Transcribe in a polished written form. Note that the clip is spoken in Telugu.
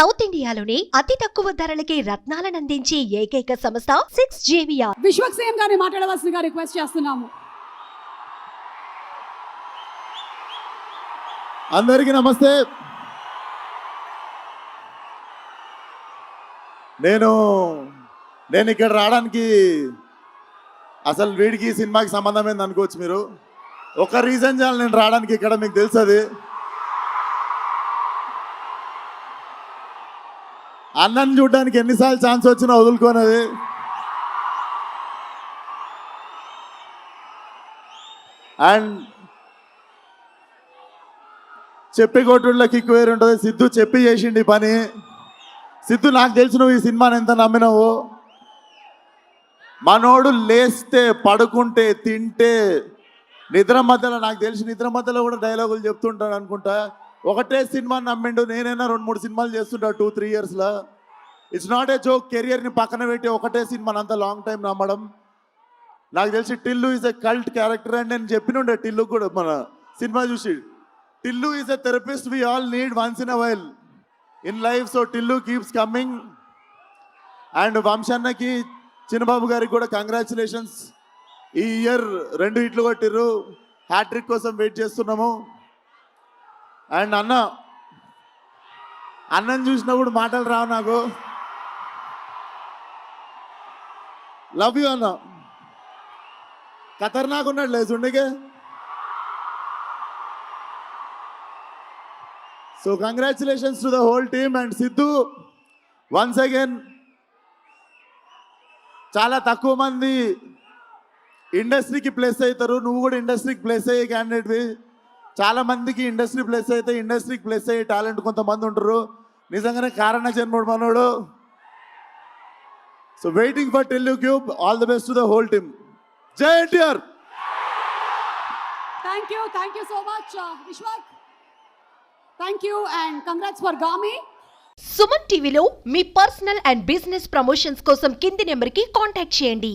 సౌత్ ఇండియాలోనే అతి తక్కువ ధరలకి రత్నాలను అందించే ఏకైక సంస్థ 6JVR. విశ్వక్సేన్ గారిని మాట్లాడవలసిందిగా రిక్వెస్ట్ చేస్తున్నాము. అందరికీ నమస్తే. నేను ఇక్కడ రావడానికి అసలు వీడికి సినిమాకి సంబంధం ఏంది అనుకోవచ్చు మీరు. ఒక రీజన్ చాలు నేను రావడానికి ఇక్కడ, మీకు తెలుసు అది. అన్నని చూడడానికి ఎన్నిసార్లు ఛాన్స్ వచ్చినా వదులుకోనది. అండ్ చెప్పి కొట్టుళ్ళ కిక్ వేరు ఉంటుంది. సిద్ధు చెప్పి చేసిండి పని. సిద్ధు, నాకు తెలుసు నువ్వు ఈ సినిమాని ఎంత నమ్మినావు. మనోడు లేస్తే, పడుకుంటే, తింటే, నిద్ర మధ్యలో, నాకు తెలిసి నిద్ర మధ్యలో కూడా డైలాగులు చెప్తుంటాడు అనుకుంటా. ఒకటే సినిమా నమ్మిండు. నేనైనా 2-3 సినిమాలు చేస్తుంటా 2-3 ఇయర్స్లో. It's not a joke. కెరియర్ని పక్కన పెట్టి ఒకటే సినిమాని అంత లాంగ్ టైం నమ్మడం. నాకు తెలిసి Tillu is a cult character అని నేను చెప్పినుండే టిల్లు కూడా మన సినిమా చూసి. Tillu is a therapist we all need once in a while in life. So Tillu keeps coming. And వంశన్నకి, చిన్నబాబు గారికి కూడా కంగ్రాచులేషన్స్. ఈ ఇయర్ 2 హిట్లు కొట్టిర్రు. హ్యాట్రిక్ కోసం వెయిట్ చేస్తున్నాము. అండ్ అన్నని చూసినప్పుడు మాటలు రావు నాకు. లవ్ యూ అన్న. ఖతర్నాక్ ఉన్నాడు లేచుండికే. So congratulations to the whole team. And Siddhu, once again చాలా తక్కువ మంది ఇండస్ట్రీకి ప్లేస్ అవుతారు. నువ్వు కూడా ఇండస్ట్రీకి ప్లేస్ అయ్యే క్యాండిడేట్వి. చాలా మందికి ఇండస్ట్రీ ప్లేస్ అయితే ఇండస్ట్రీకి ప్లేస్ అయ్యే టాలెంట్ కొంతమంది ఉంటారు. నిజంగానే కారణ జన్ముడు మనోడు. So waiting for Tillu cube. All the best to the whole team. జై NTR. Thank you so much Vishwak. Thank you and congrats for Gaami. Suman టీవీలో మీ పర్సనల్ అండ్ బిజినెస్ ప్రమోషన్స్ కోసం కింది నెంబర్కి కాంటాక్ట్ చేయండి.